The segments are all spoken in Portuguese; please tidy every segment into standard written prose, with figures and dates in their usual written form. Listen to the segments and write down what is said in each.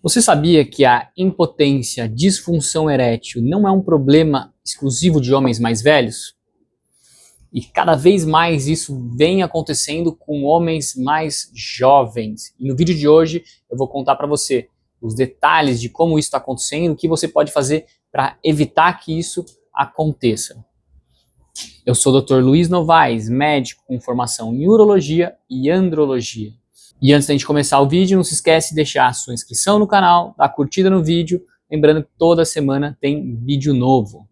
Você sabia que a impotência, disfunção erétil não é um problema exclusivo de homens mais velhos? E cada vez mais isso vem acontecendo com homens mais jovens. E no vídeo de hoje eu vou contar para você os detalhes de como isso está acontecendo, o que você pode fazer para evitar que isso aconteça. Eu sou o Dr. Luiz Novaes, médico com formação em urologia e andrologia. E antes da gente começar o vídeo, não se esquece de deixar a sua inscrição no canal, dar curtida no vídeo, lembrando que toda semana tem vídeo novo.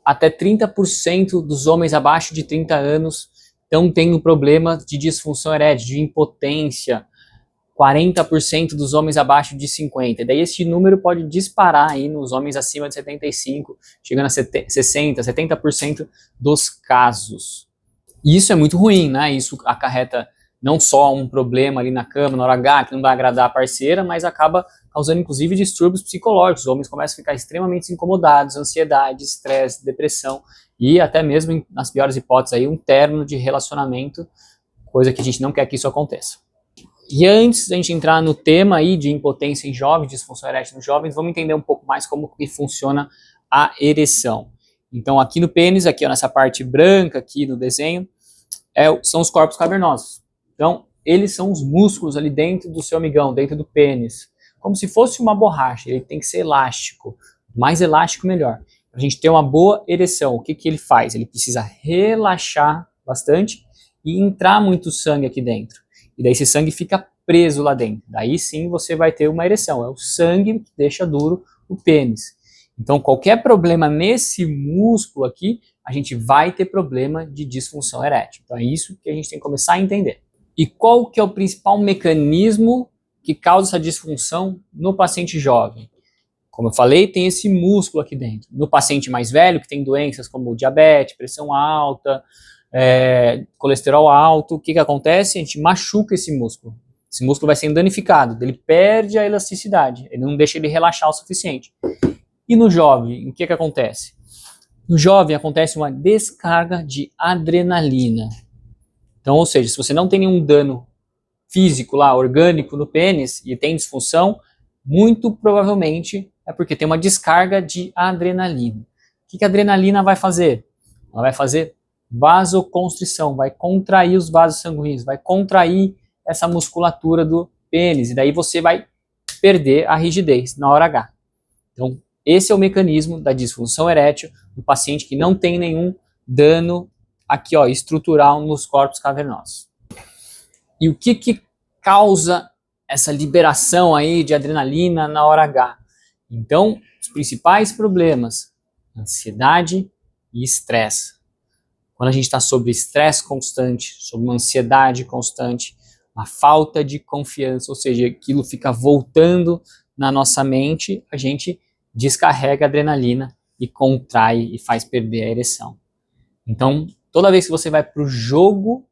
Até 30% dos homens abaixo de 30 anos estão tendo problemas de disfunção erétil, de impotência. 40% dos homens abaixo de 50. E daí esse número pode disparar aí nos homens acima de 75, chegando a 60, 70% dos casos. E isso é muito ruim, né? Isso acarreta não só um problema ali na cama, na hora H, que não vai agradar a parceira, mas acaba causando inclusive distúrbios psicológicos. Os homens começam a ficar extremamente incomodados, ansiedade, estresse, depressão e até mesmo, nas piores hipóteses, aí, um término de relacionamento, coisa que a gente não quer que isso aconteça. E antes da gente entrar no tema aí de impotência em jovens, disfunção erétil nos jovens, vamos entender um pouco mais como que funciona a ereção. Então aqui no pênis, aqui ó, nessa parte branca aqui no desenho, são os corpos cavernosos. Então eles são os músculos ali dentro do seu amigão, dentro do pênis. Como se fosse uma borracha, ele tem que ser elástico. Mais elástico, melhor. Para a gente ter uma boa ereção, o que ele faz? Ele precisa relaxar bastante e entrar muito sangue aqui dentro. E daí esse sangue fica preso lá dentro. Daí sim você vai ter uma ereção. É o sangue que deixa duro o pênis. Então qualquer problema nesse músculo aqui, a gente vai ter problema de disfunção erétil. Então é isso que a gente tem que começar a entender. E qual que é o principal mecanismo que causa essa disfunção no paciente jovem? Como eu falei, tem esse músculo aqui dentro. No paciente mais velho, que tem doenças como diabetes, pressão alta, colesterol alto, o que acontece? A gente machuca esse músculo. Esse músculo vai sendo danificado, ele perde a elasticidade, ele não deixa ele relaxar o suficiente. E no jovem, o que acontece? No jovem acontece uma descarga de adrenalina. Então, ou seja, se você não tem nenhum dano físico lá, orgânico no pênis e tem disfunção, muito provavelmente é porque tem uma descarga de adrenalina. O que a adrenalina vai fazer? Ela vai fazer vasoconstrição, vai contrair os vasos sanguíneos, vai contrair essa musculatura do pênis, e daí você vai perder a rigidez na hora H. Então, esse é o mecanismo da disfunção erétil no paciente que não tem nenhum dano aqui, ó, estrutural nos corpos cavernosos. E o que causa essa liberação aí de adrenalina na hora H? Então, os principais problemas: ansiedade e estresse. Quando a gente está sob estresse constante, sob uma ansiedade constante, uma falta de confiança, ou seja, aquilo fica voltando na nossa mente, a gente descarrega a adrenalina e contrai e faz perder a ereção. Então, toda vez que você vai para o jogo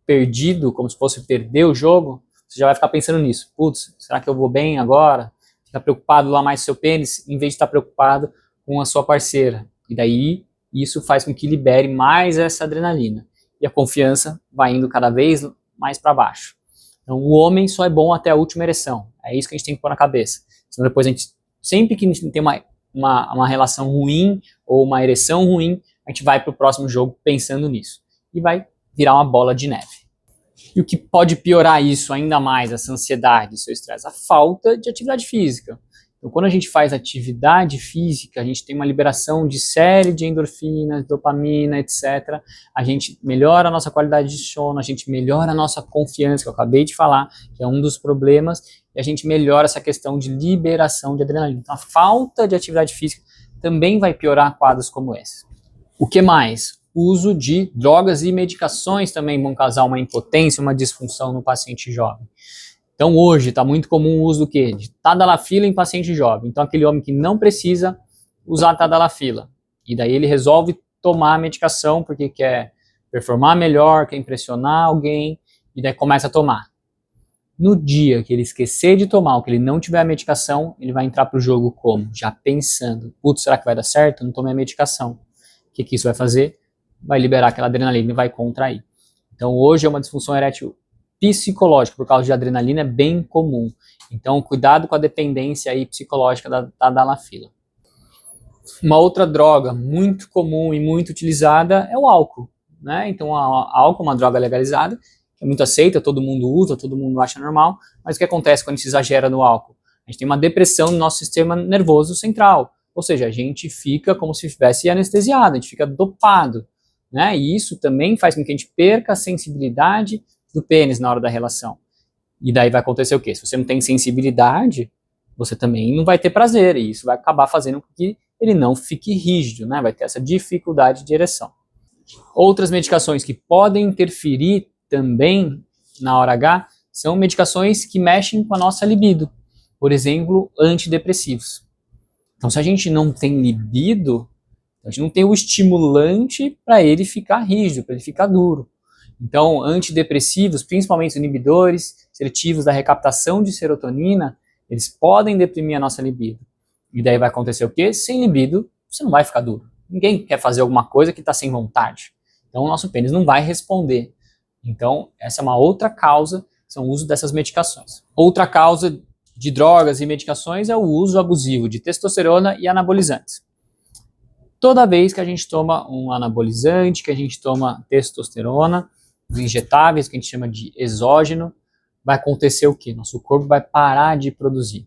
perdido, como se fosse perder o jogo, você já vai ficar pensando nisso. Putz, será que eu vou bem agora? Fica preocupado lá mais com seu pênis, em vez de estar preocupado com a sua parceira. E daí isso faz com que libere mais essa adrenalina. E a confiança vai indo cada vez mais para baixo. Então o homem só é bom até a última ereção. É isso que a gente tem que pôr na cabeça. Senão depois a gente, sempre que a gente tem uma relação ruim ou uma ereção ruim, a gente vai para o próximo jogo pensando nisso. E vai virar uma bola de neve. E o que pode piorar isso ainda mais, essa ansiedade, seu estresse? A falta de atividade física. Então, quando a gente faz atividade física, a gente tem uma liberação de série de endorfinas, dopamina, etc. A gente melhora a nossa qualidade de sono, a gente melhora a nossa confiança, que eu acabei de falar, que é um dos problemas, e a gente melhora essa questão de liberação de adrenalina. Então, a falta de atividade física também vai piorar quadros como esse. O que mais? O uso de drogas e medicações também vão causar uma impotência, uma disfunção no paciente jovem. Então hoje está muito comum o uso do quê? De tadalafila em paciente jovem. Então aquele homem que não precisa usar tadalafila. E daí ele resolve tomar a medicação porque quer performar melhor, quer impressionar alguém, e daí começa a tomar. No dia que ele esquecer de tomar, ou que ele não tiver a medicação, ele vai entrar para o jogo como? Já pensando, putz, será que vai dar certo? Eu não tomei a medicação. O que isso vai fazer? Vai liberar aquela adrenalina e vai contrair. Então hoje é uma disfunção erétil psicológica, por causa de adrenalina, é bem comum. Então, cuidado com a dependência aí psicológica da Dalafila. Uma outra droga muito comum e muito utilizada é o álcool, né? Então, álcool é uma droga legalizada, que é muito aceita, todo mundo usa, todo mundo acha normal, mas o que acontece quando a gente exagera no álcool? A gente tem uma depressão no nosso sistema nervoso central, ou seja, a gente fica como se estivesse anestesiado, a gente fica dopado, né? E isso também faz com que a gente perca a sensibilidade do pênis na hora da relação. E daí vai acontecer o quê? Se você não tem sensibilidade, você também não vai ter prazer, e isso vai acabar fazendo com que ele não fique rígido, né? Vai ter essa dificuldade de ereção. Outras medicações que podem interferir também na hora H são medicações que mexem com a nossa libido. Por exemplo, antidepressivos. Então, se a gente não tem libido, a gente não tem o estimulante para ele ficar rígido, para ele ficar duro. Então, antidepressivos, principalmente os inibidores seletivos da recaptação de serotonina, eles podem deprimir a nossa libido. E daí vai acontecer o quê? Sem libido, você não vai ficar duro. Ninguém quer fazer alguma coisa que está sem vontade. Então, o nosso pênis não vai responder. Então, essa é uma outra causa, são o uso dessas medicações. Outra causa de drogas e medicações é o uso abusivo de testosterona e anabolizantes. Toda vez que a gente toma um anabolizante, que a gente toma testosterona, os injetáveis, que a gente chama de exógeno, vai acontecer o quê? Nosso corpo vai parar de produzir.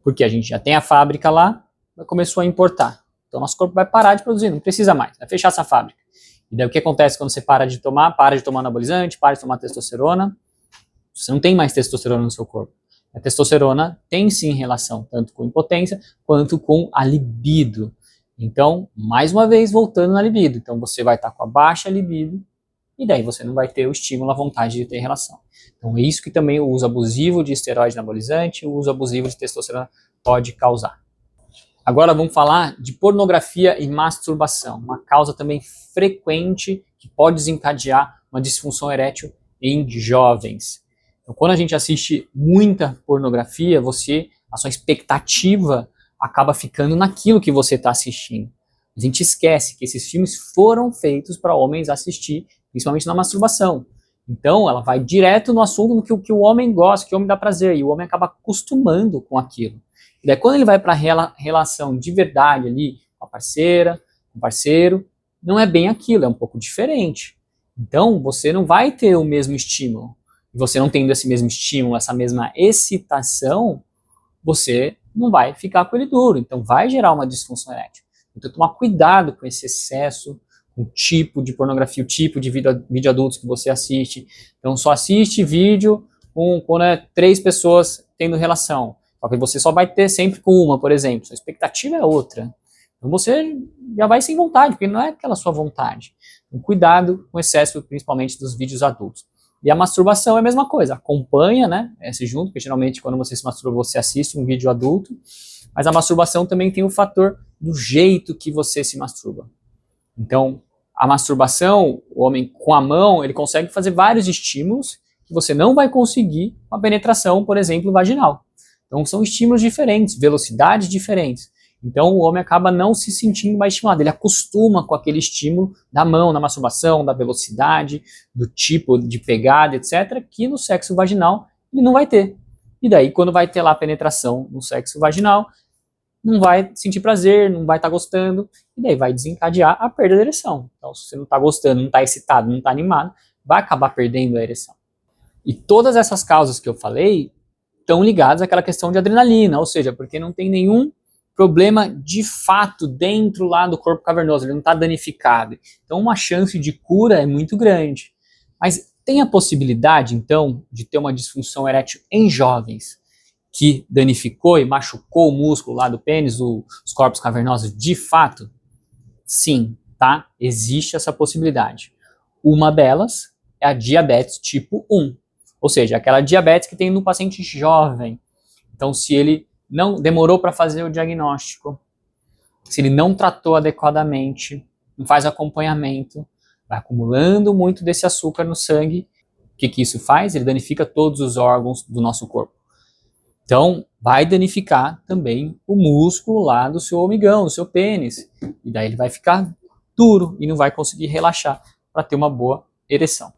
Porque a gente já tem a fábrica lá, começou a importar. Então nosso corpo vai parar de produzir, não precisa mais, vai fechar essa fábrica. E daí o que acontece quando você para de tomar anabolizante, para de tomar testosterona? Você não tem mais testosterona no seu corpo. A testosterona tem sim relação, tanto com impotência, quanto com a libido. Então, mais uma vez, voltando na libido. Então você vai estar com a baixa libido, e daí você não vai ter o estímulo, a vontade de ter relação. Então é isso que também o uso abusivo de esteroide anabolizante, o uso abusivo de testosterona pode causar. Agora vamos falar de pornografia e masturbação, uma causa também frequente que pode desencadear uma disfunção erétil em jovens. Então, quando a gente assiste muita pornografia, a sua expectativa acaba ficando naquilo que você está assistindo. A gente esquece que esses filmes foram feitos para homens assistir, principalmente na masturbação. Então, ela vai direto no assunto no que o homem gosta, que o homem dá prazer, e o homem acaba acostumando com aquilo. E daí, quando ele vai para a relação de verdade ali, com a parceira, com o parceiro, não é bem aquilo, é um pouco diferente. Então, você não vai ter o mesmo estímulo. E você não tendo esse mesmo estímulo, essa mesma excitação, você não vai ficar com ele duro. Então, vai gerar uma disfunção erétil. Então, tomar cuidado com esse excesso, com o tipo de pornografia, o tipo de vídeo adultos que você assiste. Então, só assiste vídeo quando é 3 pessoas tendo relação. Só que você só vai ter sempre com uma, por exemplo. Sua expectativa é outra. Então, você já vai sem vontade, porque não é aquela sua vontade. Então, cuidado com o excesso, principalmente dos vídeos adultos. E a masturbação é a mesma coisa. Acompanha, né? Esse junto, porque geralmente quando você se masturba, você assiste um vídeo adulto. Mas a masturbação também tem o fator do jeito que você se masturba. Então, a masturbação, o homem com a mão, ele consegue fazer vários estímulos que você não vai conseguir com a penetração, por exemplo, vaginal. Então, são estímulos diferentes, velocidades diferentes. Então, o homem acaba não se sentindo mais estimulado. Ele acostuma com aquele estímulo da mão, na masturbação, da velocidade, do tipo de pegada, etc., que no sexo vaginal ele não vai ter. E daí, quando vai ter lá a penetração no sexo vaginal, não vai sentir prazer, não vai estar gostando, e daí vai desencadear a perda da ereção. Então, se você não está gostando, não está excitado, não está animado, vai acabar perdendo a ereção. E todas essas causas que eu falei estão ligadas àquela questão de adrenalina, ou seja, porque não tem nenhum problema de fato dentro lá do corpo cavernoso, ele não está danificado. Então, uma chance de cura é muito grande. Mas tem a possibilidade, então, de ter uma disfunção erétil em jovens que danificou e machucou o músculo lá do pênis, os corpos cavernosos, de fato? Sim, tá? Existe essa possibilidade. Uma delas é a diabetes tipo 1, ou seja, aquela diabetes que tem no paciente jovem. Então, se ele não demorou para fazer o diagnóstico, se ele não tratou adequadamente, não faz acompanhamento, vai acumulando muito desse açúcar no sangue. O que isso faz? Ele danifica todos os órgãos do nosso corpo. Então, vai danificar também o músculo lá do seu omigão, do seu pênis. E daí ele vai ficar duro e não vai conseguir relaxar para ter uma boa ereção.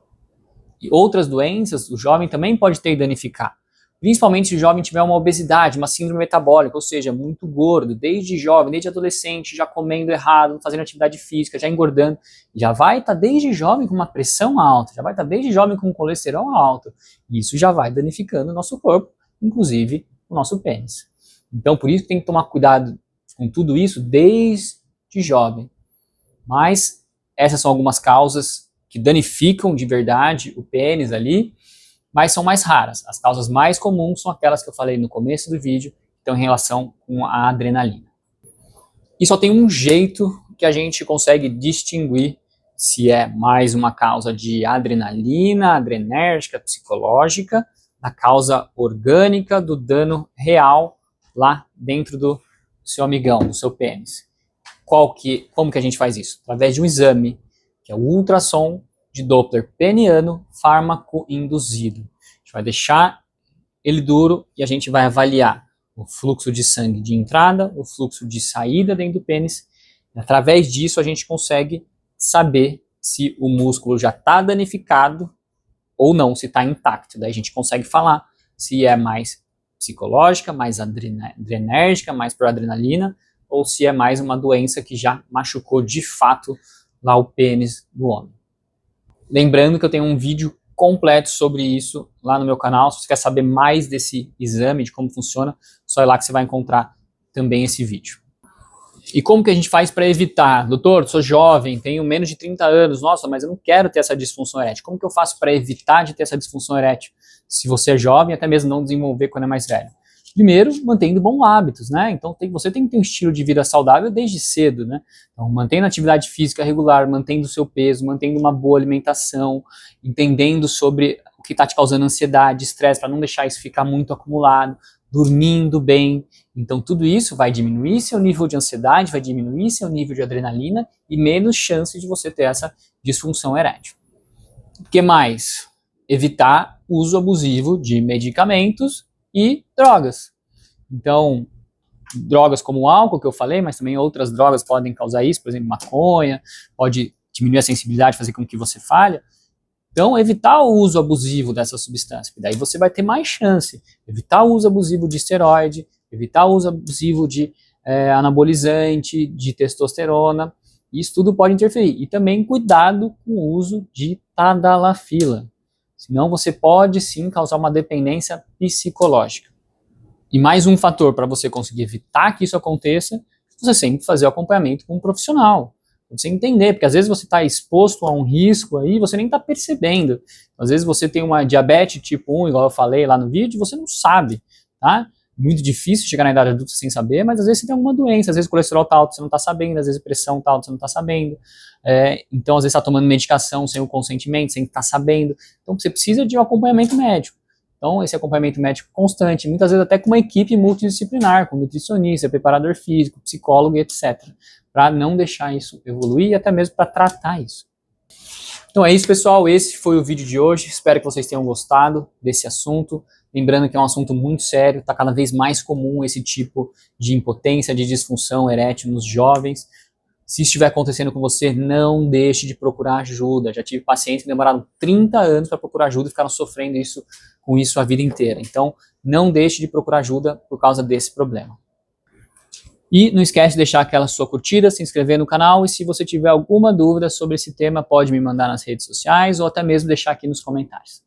E outras doenças, o jovem também pode ter e danificar. Principalmente se o jovem tiver uma obesidade, uma síndrome metabólica, ou seja, muito gordo, desde jovem, desde adolescente, já comendo errado, não fazendo atividade física, já engordando, já vai estar desde jovem com uma pressão alta, já vai estar desde jovem com um colesterol alto. E isso já vai danificando o nosso corpo, inclusive o nosso pênis. Então, por isso que tem que tomar cuidado com tudo isso desde jovem. Mas essas são algumas causas que danificam de verdade o pênis ali, mas são mais raras. As causas mais comuns são aquelas que eu falei no começo do vídeo, que estão em relação com a adrenalina. E só tem um jeito que a gente consegue distinguir se é mais uma causa de adrenalina, adrenérgica, psicológica, da causa orgânica do dano real lá dentro do seu amigão, do seu pênis. Como que a gente faz isso? Através de um exame, que é o ultrassom de Doppler peniano fármaco induzido. A gente vai deixar ele duro e a gente vai avaliar o fluxo de sangue de entrada, o fluxo de saída dentro do pênis. E através disso a gente consegue saber se o músculo já está danificado ou não, se está intacto. Daí a gente consegue falar se é mais psicológica, mais adrenérgica, mais por adrenalina, ou se é mais uma doença que já machucou de fato lá o pênis do homem. Lembrando que eu tenho um vídeo completo sobre isso lá no meu canal. Se você quer saber mais desse exame, de como funciona, só ir lá que você vai encontrar também esse vídeo. E como que a gente faz para evitar? Doutor, sou jovem, tenho menos de 30 anos, nossa, mas eu não quero ter essa disfunção erétil. Como que eu faço para evitar de ter essa disfunção erétil? Se você é jovem, até mesmo não desenvolver quando é mais velho. Primeiro, mantendo bons hábitos, né? Então você tem que ter um estilo de vida saudável desde cedo, né? Então, mantendo atividade física regular, mantendo o seu peso, mantendo uma boa alimentação, entendendo sobre o que está te causando ansiedade, estresse, para não deixar isso ficar muito acumulado, dormindo bem. Então, tudo isso vai diminuir seu nível de ansiedade, vai diminuir seu nível de adrenalina e menos chance de você ter essa disfunção erétil. O que mais? Evitar o uso abusivo de medicamentos e drogas. Então, drogas como o álcool, que eu falei, mas também outras drogas podem causar isso, por exemplo, maconha, pode diminuir a sensibilidade, fazer com que você falhe. Então, evitar o uso abusivo dessa substância, porque daí você vai ter mais chance. Evitar o uso abusivo de esteroide, evitar o uso abusivo de anabolizante, de testosterona, isso tudo pode interferir. E também cuidado com o uso de tadalafila. Senão você pode sim causar uma dependência psicológica. E mais um fator para você conseguir evitar que isso aconteça, você sempre fazer o acompanhamento com um profissional. Pra você entender, porque às vezes você está exposto a um risco aí, você nem está percebendo. Às vezes você tem uma diabetes tipo 1, igual eu falei lá no vídeo, você não sabe, tá? Muito difícil chegar na idade adulta sem saber, mas às vezes você tem alguma doença, às vezes o colesterol está alto, você não está sabendo, às vezes a pressão está alta, você não está sabendo. Então, às vezes está tomando medicação sem o consentimento, sem estar sabendo. Então, você precisa de um acompanhamento médico. Então, esse acompanhamento médico constante, muitas vezes até com uma equipe multidisciplinar, com nutricionista, preparador físico, psicólogo e etc. Para não deixar isso evoluir e até mesmo para tratar isso. Então é isso, pessoal. Esse foi o vídeo de hoje. Espero que vocês tenham gostado desse assunto. Lembrando que é um assunto muito sério, está cada vez mais comum esse tipo de impotência, de disfunção erétil nos jovens. Se estiver acontecendo com você, não deixe de procurar ajuda. Já tive pacientes que demoraram 30 anos para procurar ajuda e ficaram sofrendo com isso a vida inteira. Então, não deixe de procurar ajuda por causa desse problema. E não esquece de deixar aquela sua curtida, se inscrever no canal e se você tiver alguma dúvida sobre esse tema, pode me mandar nas redes sociais ou até mesmo deixar aqui nos comentários.